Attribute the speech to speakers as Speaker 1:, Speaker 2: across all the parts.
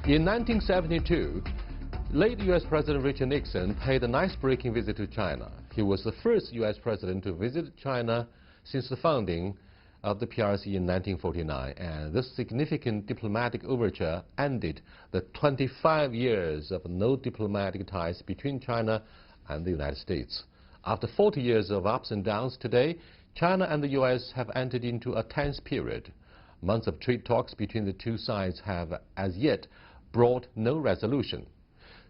Speaker 1: In 1972, late U.S. President Richard Nixon paid an ice-breaking visit to China. He was the first U.S. president to visit China since the founding of the PRC in 1949, and this significant diplomatic overture ended the 25 years of no diplomatic ties between China and the United States. After 40 years of ups and downs today, China and the U.S. have entered into a tense period. Months of trade talks between the two sides have as yet brought no resolution.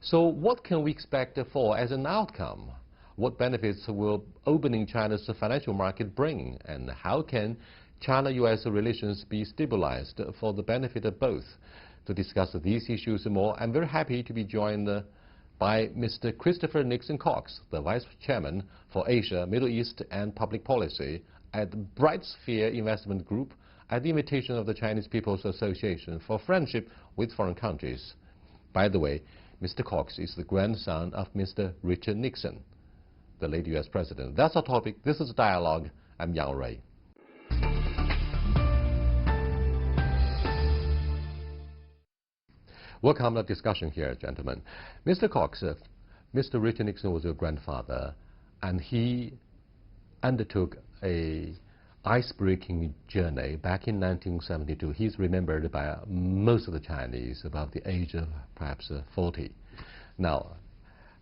Speaker 1: So what can we expect for as an outcome? What benefits will opening China's financial market bring? And how can China-U.S. relations be stabilized for the benefit of both? To discuss these issues more, I'm very happy to be joined by Mr. Christopher Nixon Cox, the Vice Chairman for Asia, Middle East and Public Policy at Bright Sphere Investment Group at the invitation of the Chinese People's Association for Friendship with Foreign Countries. By the way, Mr. Cox is the grandson of Mr. Richard Nixon, the late U.S. President. That's our topic. This is Dialogue. I'm Yang Ray. Welcome to the discussion here, gentlemen. Mr. Cox, Mr. Richard Nixon was your grandfather, and he undertook a ice-breaking journey back in 1972. He's remembered by most of the Chinese about the age of perhaps 40. Now,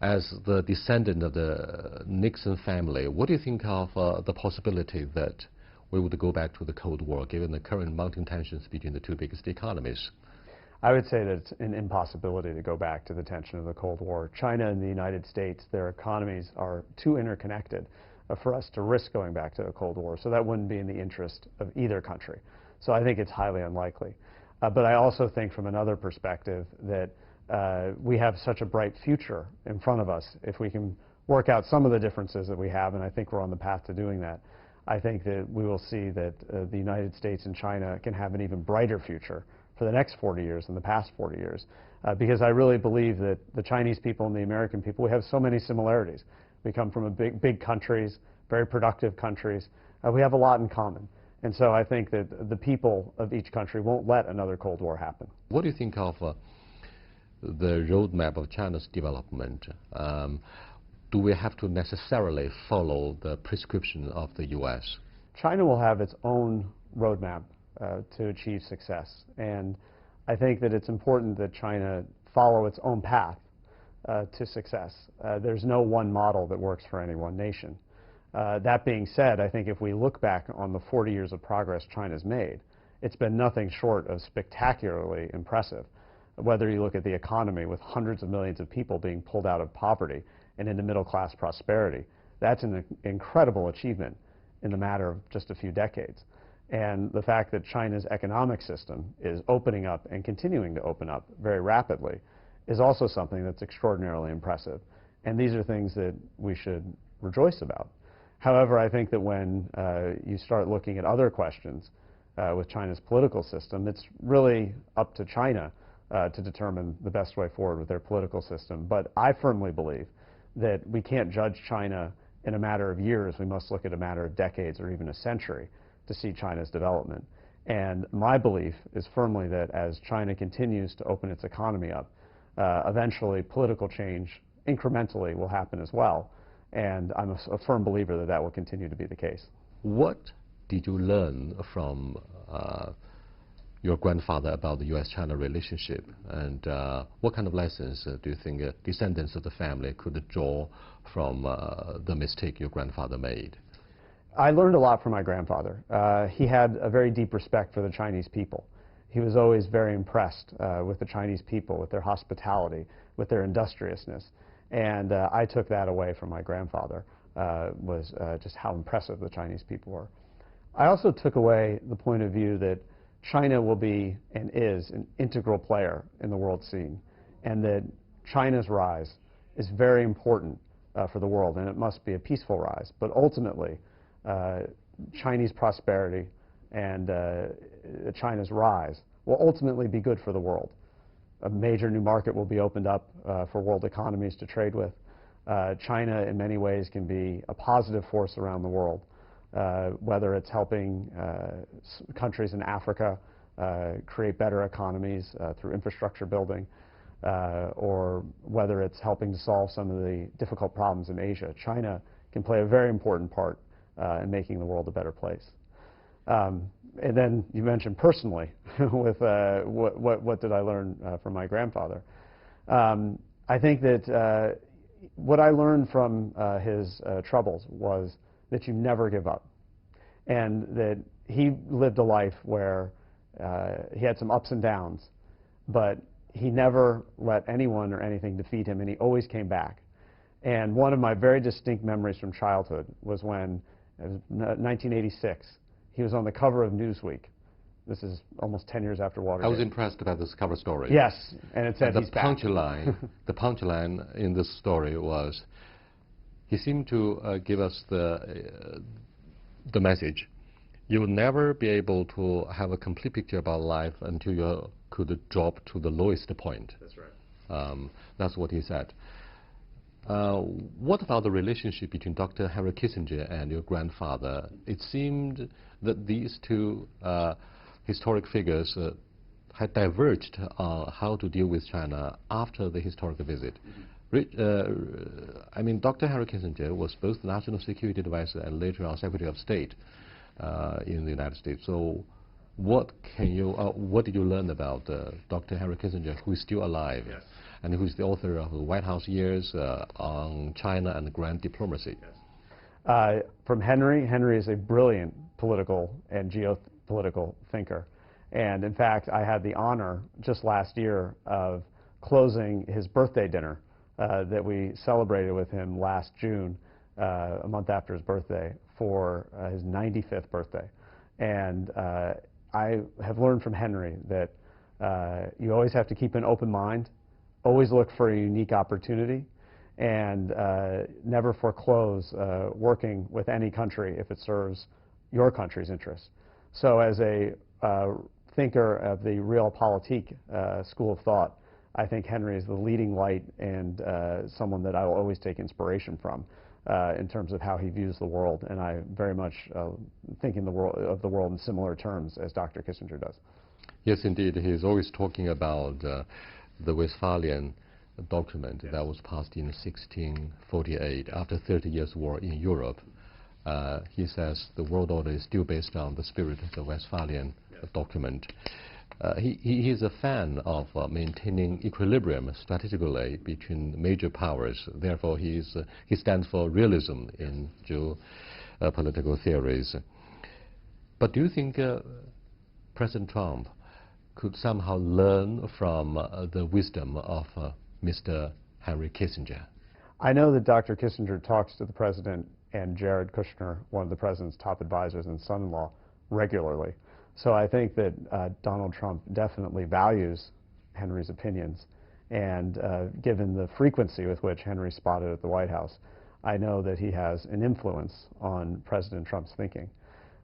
Speaker 1: as the descendant of the Nixon family, what do you think of the possibility that we would go back to the Cold War, given the current mounting tensions between the two biggest economies?
Speaker 2: I would say that it's an impossibility to go back to the tension of the Cold War. China and the United States, their economies are too interconnected for us to risk going back to the Cold War. So that wouldn't be in the interest of either country. So I think it's highly unlikely. But I also think from another perspective that we have such a bright future in front of us if we can work out some of the differences that we have, and I think we're on the path to doing that. I think that we will see that the United States and China can have an even brighter future for the next 40 years than the past 40 years. Because I really believe that the Chinese people and the American people, we have so many similarities. We come from big countries, very productive countries. We have a lot in common. And so I think that the people of each country won't let another Cold War happen.
Speaker 1: What do you think of the roadmap of China's development? Do we have to necessarily follow the prescription of the U.S.?
Speaker 2: China will have its own roadmap to achieve success. And I think that it's important that China follow its own path to success. There's no one model that works for any one nation. That being said, I think if we look back on the 40 years of progress China's made, it's been nothing short of spectacularly impressive. Whether you look at the economy with hundreds of millions of people being pulled out of poverty and into middle-class prosperity, that's an incredible achievement in the matter of just a few decades. And the fact that China's economic system is opening up and continuing to open up very rapidly is also something that's extraordinarily impressive. And these are things that we should rejoice about. However, I think that when you start looking at other questions with China's political system, it's really up to China to determine the best way forward with their political system. But I firmly believe that we can't judge China in a matter of years. We must look at a matter of decades or even a century to see China's development. And my belief is firmly that as China continues to open its economy up, eventually political change incrementally will happen as well. And I'm a firm believer that that will continue to be the case.
Speaker 1: What did you learn from your grandfather about the U.S.-China relationship? And what kind of lessons do you think descendants of the family could draw from the mistake your grandfather made?
Speaker 2: I learned a lot from my grandfather. He had a very deep respect for the Chinese people. He was always very impressed with the Chinese people, with their hospitality, with their industriousness. And I took that away from my grandfather, was just how impressive the Chinese people were. I also took away the point of view that China will be and is an integral player in the world scene, and that China's rise is very important for the world, and it must be a peaceful rise. But ultimately, Chinese prosperity and China's rise will ultimately be good for the world. A major new market will be opened up for world economies to trade with. China, in many ways, can be a positive force around the world, whether it's helping countries in Africa create better economies through infrastructure building, or whether it's helping to solve some of the difficult problems in Asia. China can play a very important part in making the world a better place. And then you mentioned personally with what did I learn from my grandfather. I think that what I learned from his troubles was that you never give up, and that he lived a life where he had some ups and downs, but he never let anyone or anything defeat him, and he always came back. And one of my very distinct memories from childhood was when, it was 1986, he was on the cover of Newsweek. This is almost 10 years after Watergate.
Speaker 1: I was impressed about this cover story.
Speaker 2: Yes, and it said
Speaker 1: the
Speaker 2: he's back.
Speaker 1: The punchline in this story was, he seemed to give us the message: you will never be able to have a complete picture about life until you could drop to the lowest point.
Speaker 2: That's right.
Speaker 1: That's what he said. What about the relationship between Dr. Henry Kissinger and your grandfather? It seemed that these two historic figures had diverged on how to deal with China after the historic visit. I mean, Dr. Henry Kissinger was both National Security Advisor and later on Secretary of State in the United States. So what did you learn about Dr. Henry Kissinger, who is still alive?
Speaker 2: Yes.
Speaker 1: And who is the author of the White House Years on China and grand diplomacy?
Speaker 2: Yes. From Henry is a brilliant political and geopolitical thinker. And in fact, I had the honor just last year of closing his birthday dinner that we celebrated with him last June, a month after his birthday, for his 95th birthday. And I have learned from Henry that you always have to keep an open mind, always look for a unique opportunity, and never foreclose working with any country if it serves your country's interests. So as a thinker of the realpolitik school of thought, I think Henry is the leading light and someone that I will always take inspiration from in terms of how he views the world. And I very much think of the world in similar terms as Dr. Kissinger does.
Speaker 1: Yes, indeed. He's always talking about the Westphalian document. Yes. That was passed in 1648 after 30 years war in Europe. He says the world order is still based on the spirit of the Westphalian document. He is a fan of maintaining equilibrium strategically between major powers. Therefore, he stands for realism in geopolitical theories. But do you think President Trump could somehow learn from the wisdom of Mr. Henry Kissinger?
Speaker 2: I know that Dr. Kissinger talks to the president and Jared Kushner, one of the president's top advisors and son-in-law, regularly. So I think that Donald Trump definitely values Henry's opinions. And given the frequency with which Henry's spotted at the White House, I know that he has an influence on President Trump's thinking.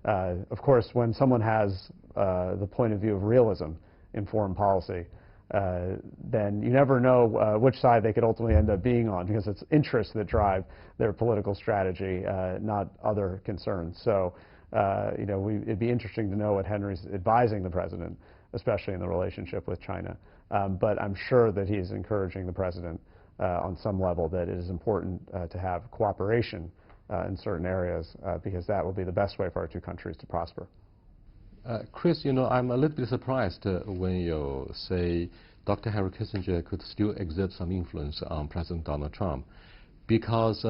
Speaker 2: Of course, when someone has the point of view of realism in foreign policy, then you never know which side they could ultimately end up being on, because it's interests that drive their political strategy, not other concerns. So, you know, it'd be interesting to know what Henry's advising the president, especially in the relationship with China. But I'm sure that he's encouraging the president on some level that it is important to have cooperation in certain areas, because that will be the best way for our two countries to prosper.
Speaker 1: Chris, you know, I'm a little bit surprised when you say Dr. Henry Kissinger could still exert some influence on President Donald Trump, because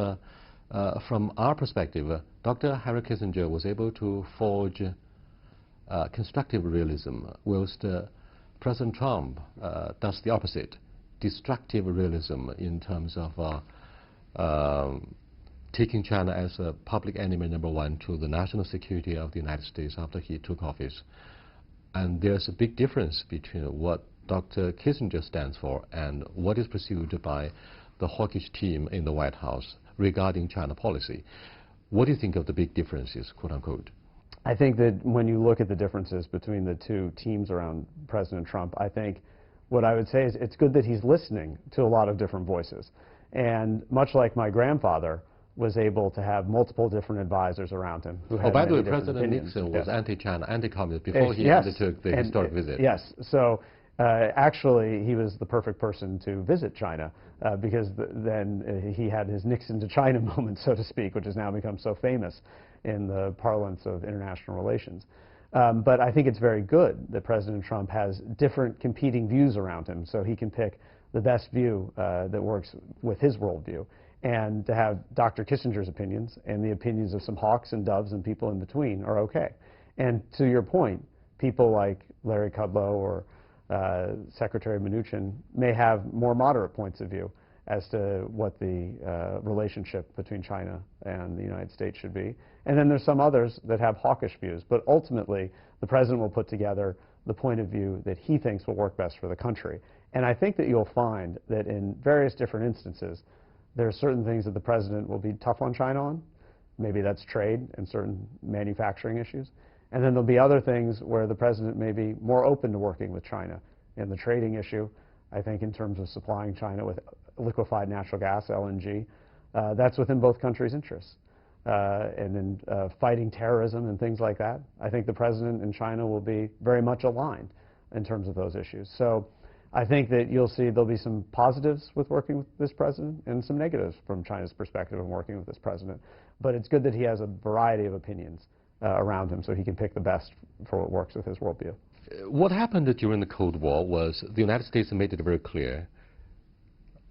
Speaker 1: from our perspective, Dr. Henry Kissinger was able to forge constructive realism, whilst President Trump does the opposite, destructive realism in terms of taking China as a public enemy #1 to the national security of the United States after he took office. And there's a big difference between what Dr. Kissinger stands for and what is pursued by the hawkish team in the White House regarding China policy. What do you think of the big differences, quote unquote?
Speaker 2: I think that when you look at the differences between the two teams around President Trump, I think what I would say is it's good that he's listening to a lot of different voices. And much like my grandfather, was able to have multiple different advisors around him who had
Speaker 1: Oh, by the way,
Speaker 2: many different
Speaker 1: President
Speaker 2: opinions.
Speaker 1: Nixon was
Speaker 2: Yeah.
Speaker 1: anti-China, anti-communist before he
Speaker 2: Yes,
Speaker 1: undertook the
Speaker 2: and,
Speaker 1: historic visit.
Speaker 2: Yes, so actually he was the perfect person to visit China because then he had his Nixon to China moment, so to speak, which has now become so famous in the parlance of international relations. But I think it's very good that President Trump has different competing views around him, so he can pick the best view that works with his worldview. And to have Dr. Kissinger's opinions and the opinions of some hawks and doves and people in between are okay. And to your point, people like Larry Kudlow or Secretary Mnuchin may have more moderate points of view as to what the relationship between China and the United States should be. And then there's some others that have hawkish views. But ultimately, the president will put together the point of view that he thinks will work best for the country. And I think that you'll find that in various different instances, there are certain things that the president will be tough on China on. Maybe that's trade and certain manufacturing issues. And then there'll be other things where the president may be more open to working with China. In the trading issue, I think in terms of supplying China with liquefied natural gas, LNG, that's within both countries' interests. And in fighting terrorism and things like that, I think the president and China will be very much aligned in terms of those issues. So I think that you'll see there'll be some positives with working with this president and some negatives from China's perspective in working with this president. But it's good that he has a variety of opinions around him so he can pick the best for what works with his worldview.
Speaker 1: What happened during the Cold War was the United States made it very clear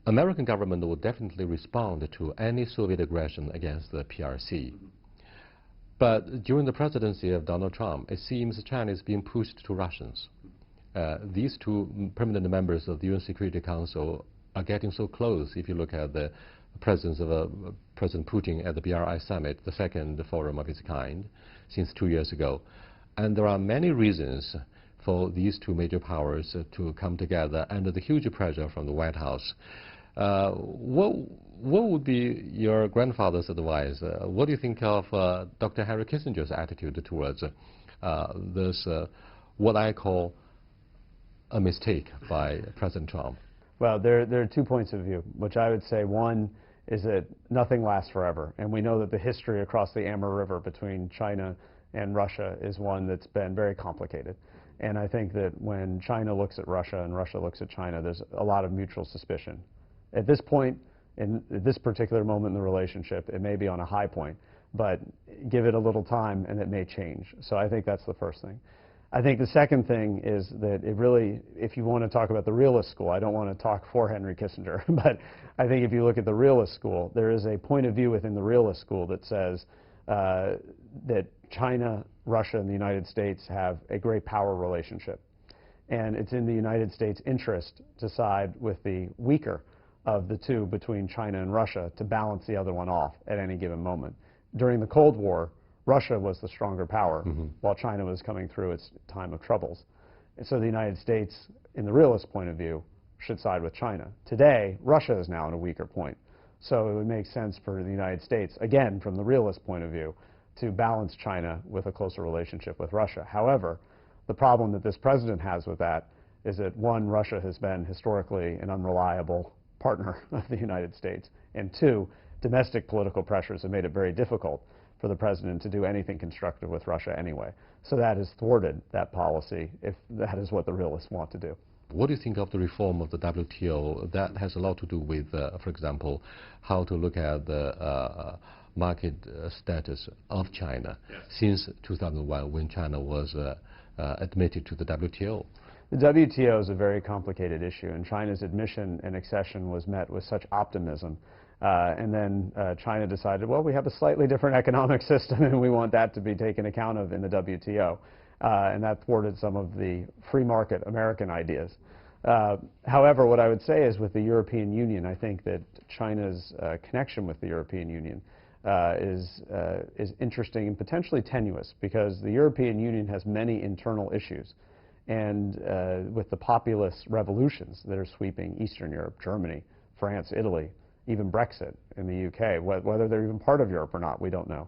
Speaker 1: American government will definitely respond to any Soviet aggression against the PRC. But during the presidency of Donald Trump, it seems China is being pushed to Russians. These two permanent members of the UN Security Council are getting so close if you look at the presence of President Putin at the BRI summit, the second forum of its kind, since 2 years ago. And there are many reasons for these two major powers to come together under the huge pressure from the White House. What would be your grandfather's advice? What do you think of Dr. Henry Kissinger's attitude towards this, what I call a mistake by President Trump?
Speaker 2: Well, there are 2 points of view, which I would say one is that nothing lasts forever. And we know that the history across the Amur River between China and Russia is one that's been very complicated. And I think that when China looks at Russia and Russia looks at China, there's a lot of mutual suspicion. At this point, in this particular moment in the relationship, it may be on a high point, but give it a little time and it may change. So I think that's the first thing. I think the second thing is that it really, if you want to talk about the realist school, I don't want to talk for Henry Kissinger, but I think if you look at the realist school, there is a point of view within the realist school that says that China, Russia, and the United States have a great power relationship. And it's in the United States' interest to side with the weaker of the two between China and Russia to balance the other one off at any given moment. During the Cold War, Russia was the stronger power, while China was coming through its time of troubles. And so the United States, in the realist point of view, should side with China. Today, Russia is now in a weaker point. So it would make sense for the United States, again, from the realist point of view, to balance China with a closer relationship with Russia. However, the problem that this president has with that is that, one, Russia has been historically an unreliable partner of the United States, and two, domestic political pressures have made it very difficult for the president to do anything constructive with Russia anyway. So that has thwarted that policy, if that is what the realists want to do.
Speaker 1: What do you think of the reform of the WTO? That has a lot to do with, for example, how to look at the market status of China since 2001, when China was admitted to the WTO.
Speaker 2: The WTO is a very complicated issue, and China's admission and accession was met with such optimism. And then China decided, well, we have a slightly different economic system, and we want that to be taken account of in the WTO. And that thwarted some of the free market American ideas. However, what I would say is with the European Union, I think that China's connection with the European Union is interesting and potentially tenuous, because the European Union has many internal issues. And with the populist revolutions that are sweeping Eastern Europe, Germany, France, Italy, even Brexit in the UK, whether they're even part of Europe or not, we don't know.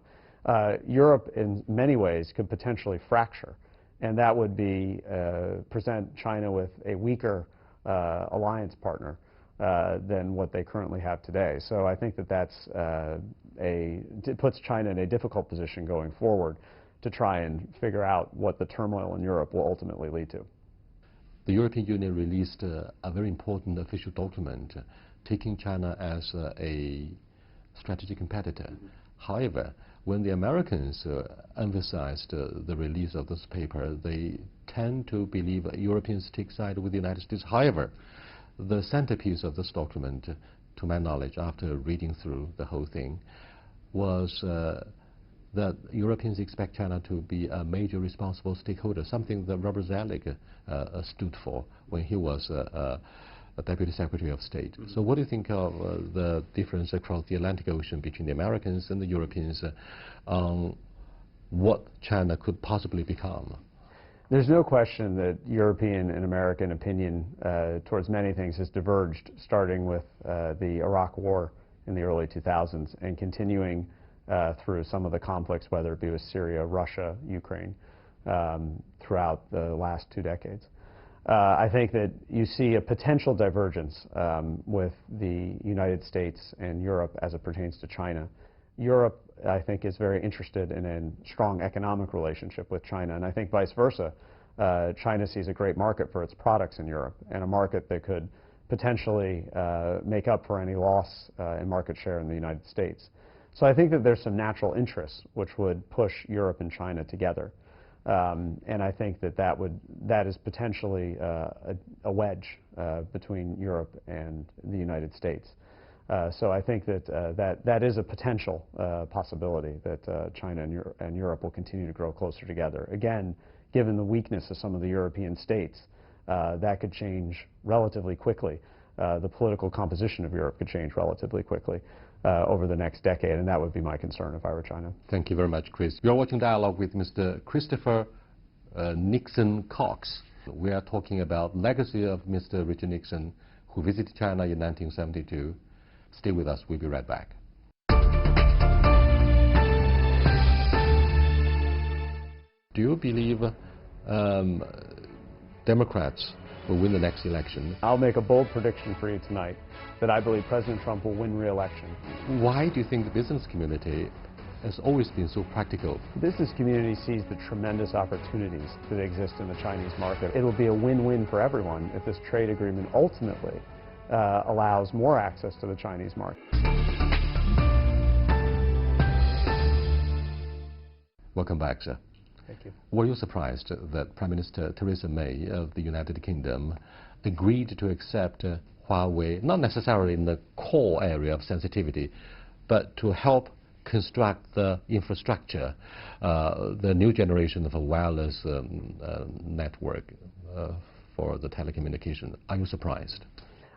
Speaker 2: Europe, in many ways, could potentially fracture, and that would be present China with a weaker alliance partner than what they currently have today. So I think that it puts China in a difficult position going forward to try and figure out what the turmoil in Europe will ultimately lead to.
Speaker 1: The European Union released a very important official document taking China as a strategic competitor. However, when the Americans emphasized the release of this paper, they tend to believe Europeans take side with the United States. However, the centerpiece of this document, to my knowledge, after reading through the whole thing, was that Europeans expect China to be a major responsible stakeholder, something that Robert Zoellick stood for when he was a Deputy Secretary of State. So what do you think of the difference across the Atlantic Ocean between the Americans and the Europeans on what China could possibly become?
Speaker 2: There's no question that European and American opinion towards many things has diverged, starting with the Iraq War in the early 2000s and continuing through some of the conflicts, whether it be with Syria, Russia, Ukraine, throughout the last 2 decades. I think that you see a potential divergence with the United States and Europe as it pertains to China. Europe, I think, is very interested in a strong economic relationship with China, and I think vice versa. China sees a great market for its products in Europe, and a market that could potentially make up for any loss in market share in the United States. So I think that there's some natural interests which would push Europe and China together. And I think that that is potentially a wedge between Europe and the United States. So I think that that is a potential possibility that China and Europe will continue to grow closer together. Again, given the weakness of some of the European states, that could change relatively quickly. The political composition of Europe could change relatively quickly over the next decade, and that would be my concern if I were China.
Speaker 1: Thank you very much, Chris. You're watching Dialogue with Mr. Christopher Nixon Cox. We are talking about legacy of Mr. Richard Nixon, who visited China in 1972. Stay with us. We'll be right back. Do you believe Democrats will win the next election?
Speaker 2: I'll make a bold prediction for you tonight that I believe President Trump will win re-election.
Speaker 1: Why do you think the business community has always been so practical?
Speaker 2: The business community sees the tremendous opportunities that exist in the Chinese market. It'll be a win-win for everyone if this trade agreement ultimately allows more access to the Chinese market.
Speaker 1: Welcome back, sir.
Speaker 2: Thank you.
Speaker 1: Were you surprised that Prime Minister Theresa May of the United Kingdom agreed to accept Huawei, not necessarily in the core area of sensitivity, but to help construct the infrastructure, the new generation of a wireless network for the telecommunication? Are you surprised?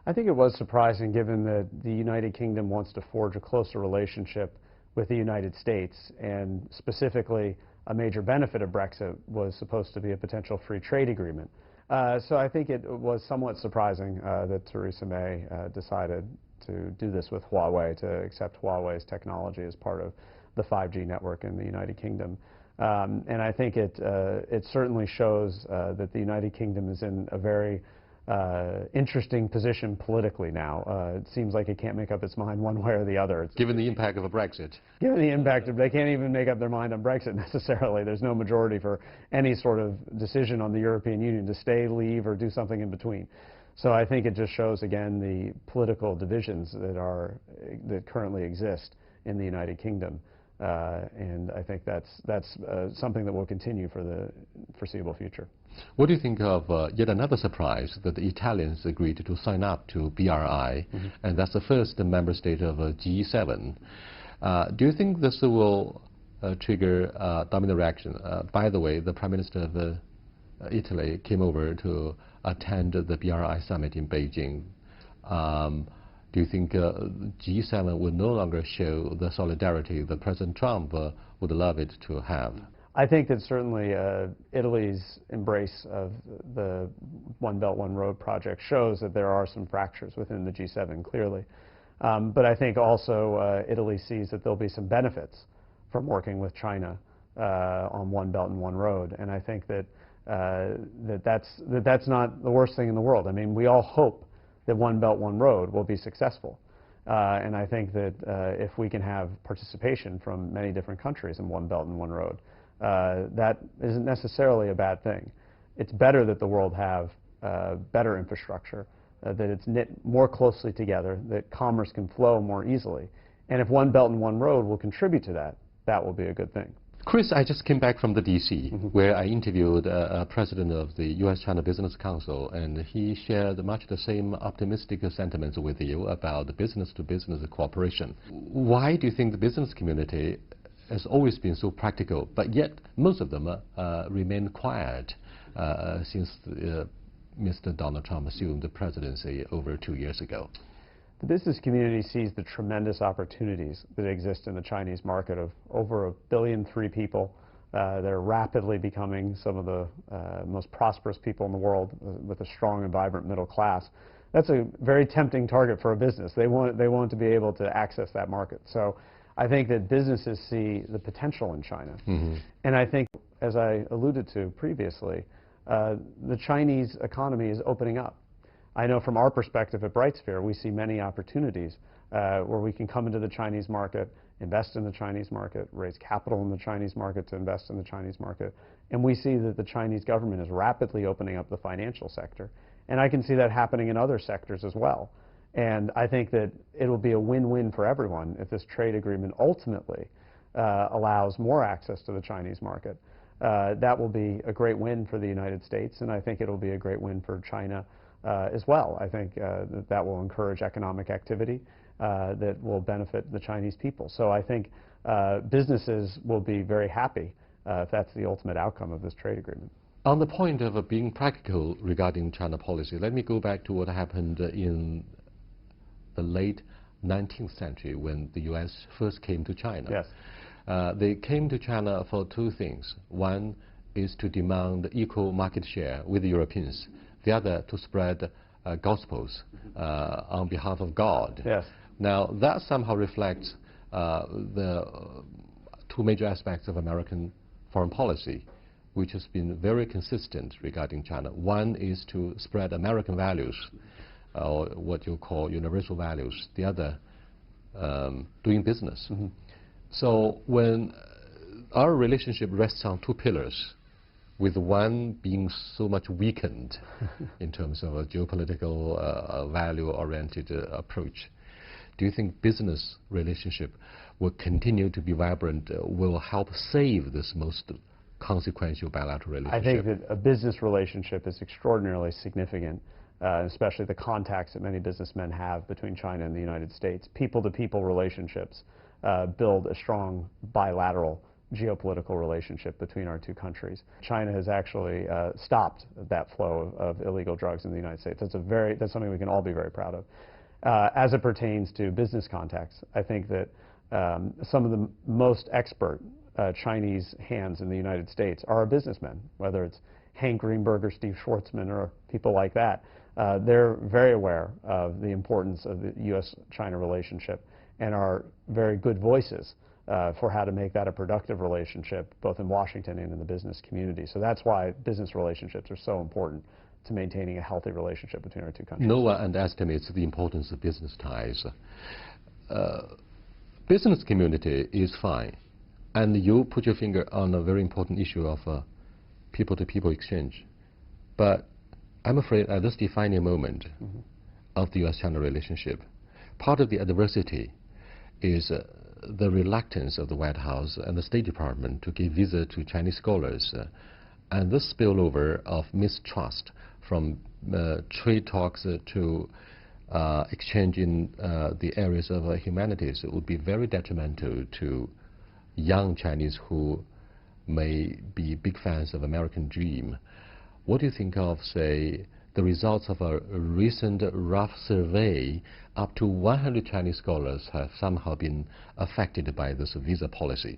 Speaker 2: I think it was surprising, given that the United Kingdom wants to forge a closer relationship with the United States, and specifically a major benefit of Brexit was supposed to be a potential free trade agreement. So I think it was somewhat surprising that Theresa May decided to do this with Huawei, to accept Huawei's technology as part of the 5G network in the United Kingdom. And I think it certainly shows that the United Kingdom is in a very interesting position politically now. It seems like it can't make up its mind one way or the other.
Speaker 1: Given the impact of a Brexit.
Speaker 2: Given the impact of, they can't even make up their mind on Brexit necessarily. There's no majority for any sort of decision on the European Union to stay, leave, or do something in between. So I think it just shows again the political divisions that currently exist in the United Kingdom. And I think that's something that will continue for the foreseeable future.
Speaker 1: What do you think of yet another surprise that the Italians agreed to sign up to BRI, and that's the first member state of G7. Do you think this will trigger domino reaction? By the way, the Prime Minister of Italy came over to attend the BRI summit in Beijing. Do you think G7 will no longer show the solidarity that President Trump would love it to have?
Speaker 2: I think that certainly Italy's embrace of the One Belt, One Road project shows that there are some fractures within the G7, clearly. But I think also Italy sees that there'll be some benefits from working with China on One Belt and One Road. And I think that that's not the worst thing in the world. I mean, we all hope that One Belt, One Road will be successful. And I think that if we can have participation from many different countries in One Belt and One Road, that isn't necessarily a bad thing. It's better that the world have better infrastructure, that it's knit more closely together, that commerce can flow more easily. And if One Belt and One Road will contribute to that, that will be a good thing.
Speaker 1: Chris, I just came back from the D.C., where I interviewed a president of the U.S.-China Business Council, and he shared much the same optimistic sentiments with you about the business-to-business cooperation. Why do you think the business community has always been so practical, but yet most of them remain quiet since Mr. Donald Trump assumed the presidency over 2 years ago?
Speaker 2: The business community sees the tremendous opportunities that exist in the Chinese market of over 1.3 billion people. They're rapidly becoming some of the most prosperous people in the world with a strong and vibrant middle class. That's a very tempting target for a business. They want to be able to access that market. So I think that businesses see the potential in China. And I think, as I alluded to previously, the Chinese economy is opening up. I know from our perspective at BrightSphere, we see many opportunities where we can come into the Chinese market, invest in the Chinese market, raise capital in the Chinese market to invest in the Chinese market. And we see that the Chinese government is rapidly opening up the financial sector. And I can see that happening in other sectors as well. And I think that it'll be a win-win for everyone if this trade agreement ultimately allows more access to the Chinese market. That will be a great win for the United States, and I think it'll be a great win for China as well. I think that will encourage economic activity that will benefit the Chinese people. So I think businesses will be very happy if that's the ultimate outcome of this trade agreement.
Speaker 1: On the point of being practical regarding China policy, let me go back to what happened in the late 19th century when the U.S. first came to China.
Speaker 2: Yes.
Speaker 1: They came to China for two things. One is to demand equal market share with the Europeans. The other to spread gospels on behalf of God.
Speaker 2: Yes.
Speaker 1: Now that somehow reflects the two major aspects of American foreign policy, which has been very consistent regarding China. One is to spread American values, or what you call universal values. The other, doing business. So when our relationship rests on two pillars, with one being so much weakened in terms of a geopolitical value-oriented approach, do you think business relationship will continue to be vibrant, will help save this most consequential bilateral relationship?
Speaker 2: I think that a business relationship is extraordinarily significant, especially the contacts that many businessmen have between China and the United States. People-to-people relationships build a strong bilateral geopolitical relationship between our two countries. China has actually stopped that flow of illegal drugs in the United States. That's something we can all be very proud of. As it pertains to business contacts, I think that some of the most expert Chinese hands in the United States are our businessmen, whether it's Hank Greenberg or Steve Schwartzman or people like that. They're very aware of the importance of the U.S.-China relationship and are very good voices for how to make that a productive relationship, both in Washington and in the business community. So that's why business relationships are so important to maintaining a healthy relationship between our two countries.
Speaker 1: No one underestimates the importance of business ties. Business community is fine, and you put your finger on a very important issue of people-to-people exchange. But I'm afraid at this defining moment of the U.S.-China relationship, part of the adversity is the reluctance of the White House and the State Department to give visa to Chinese scholars, and this spillover of mistrust from trade talks to exchange in the areas of humanities would be very detrimental to young Chinese who may be big fans of American dream. What do you think of, say, the results of a recent rough survey? Up to 100 Chinese scholars have somehow been affected by this visa policy.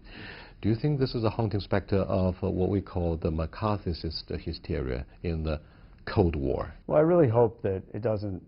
Speaker 1: Do you think this is a haunting specter of what we call the McCarthyist hysteria in the Cold War?
Speaker 2: Well, I really hope that it doesn't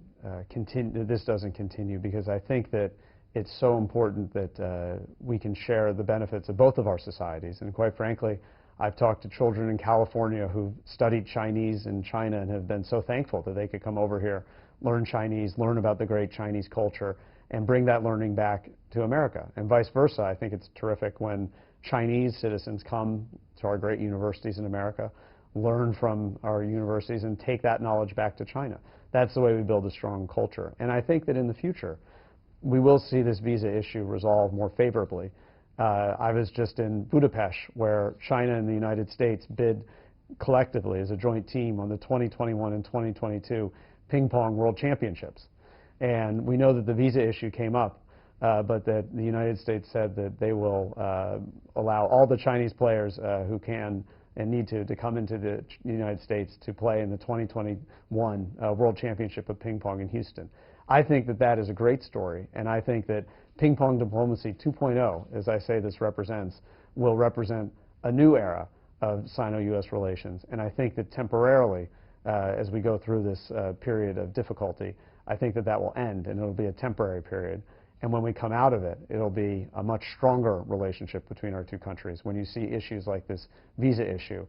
Speaker 2: continue. This doesn't continue, because I think that it's so important that we can share the benefits of both of our societies. And quite frankly, I've talked to children in California who studied Chinese in China and have been so thankful that they could come over here, learn Chinese, learn about the great Chinese culture, and bring that learning back to America. And vice versa, I think it's terrific when Chinese citizens come to our great universities in America, learn from our universities, and take that knowledge back to China. That's the way we build a strong culture. And I think that in the future, we will see this visa issue resolved more favorably. I was just in Budapest, where China and the United States bid collectively as a joint team on the 2021 and 2022 ping pong world championships. And we know that the visa issue came up, but that the United States said that they will allow all the Chinese players who can and need to come into the United States to play in the 2021 World Championship of Ping Pong in Houston. I think that that is a great story, and I think that Ping Pong Diplomacy 2.0, as I say this represents, will represent a new era of Sino-U.S. relations. And I think that temporarily, as we go through this period of difficulty, I think that that will end, and it'll be a temporary period. And when we come out of it, it'll be a much stronger relationship between our two countries when you see issues like this visa issue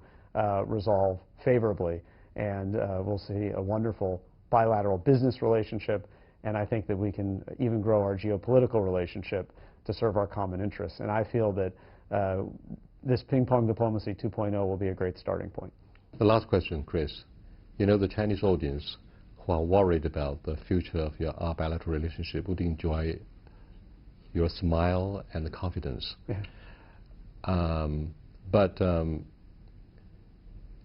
Speaker 2: resolve favorably. And we'll see a wonderful bilateral business relationship. And I think that we can even grow our geopolitical relationship to serve our common interests. And I feel that this Ping Pong Diplomacy 2.0 will be a great starting point.
Speaker 1: The last question, Chris. You know, the Chinese audience who are worried about the future of our bilateral relationship would enjoy your smile and the confidence.
Speaker 2: Yeah.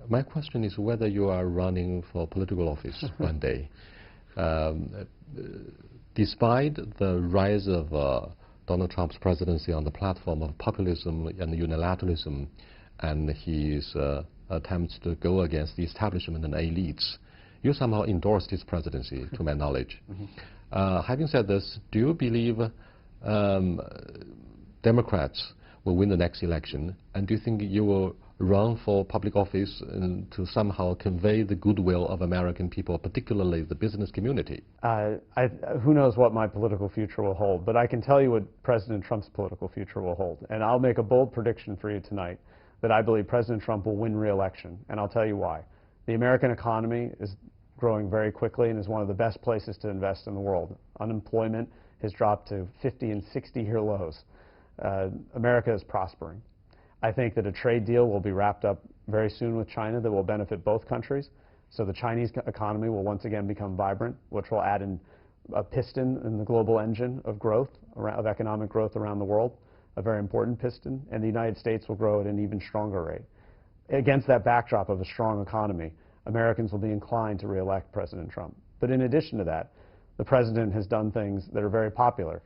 Speaker 1: My question is whether you are running for political office one day. Despite the rise of Donald Trump's presidency on the platform of populism and unilateralism and his attempts to go against the establishment and elites, you somehow endorsed his presidency, to my knowledge. Having said this, do you believe Democrats will win the next election, and do you think you will run for public office to somehow convey the goodwill of American people, particularly the business community?
Speaker 2: Who knows what my political future will hold, but I can tell you what President Trump's political future will hold. And I'll make a bold prediction for you tonight that I believe President Trump will win re-election, and I'll tell you why. The American economy is growing very quickly and is one of the best places to invest in the world. Unemployment has dropped to 50 and 60-year lows. America is prospering. I think that a trade deal will be wrapped up very soon with China that will benefit both countries. So the Chinese economy will once again become vibrant, which will add in a piston in the global engine of growth, of economic growth around the world, a very important piston, and the United States will grow at an even stronger rate. Against that backdrop of a strong economy, Americans will be inclined to re-elect President Trump. But in addition to that, the president has done things that are very popular,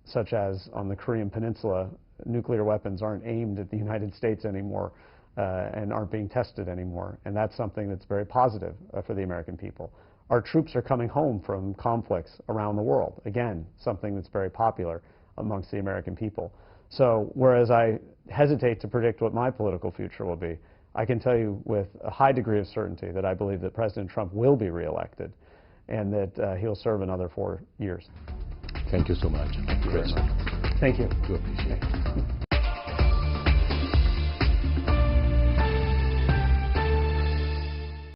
Speaker 2: such as on the Korean Peninsula, nuclear weapons aren't aimed at the United States anymore and aren't being tested anymore. And that's something that's very positive for the American people. Our troops are coming home from conflicts around the world. Again, something that's very popular amongst the American people. So whereas I hesitate to predict what my political future will be, I can tell you with a high degree of certainty that I believe that President Trump will be reelected and that he'll serve another 4 years.
Speaker 1: Thank you so much.
Speaker 2: Thank you very much. Thank you.
Speaker 1: Do appreciate it.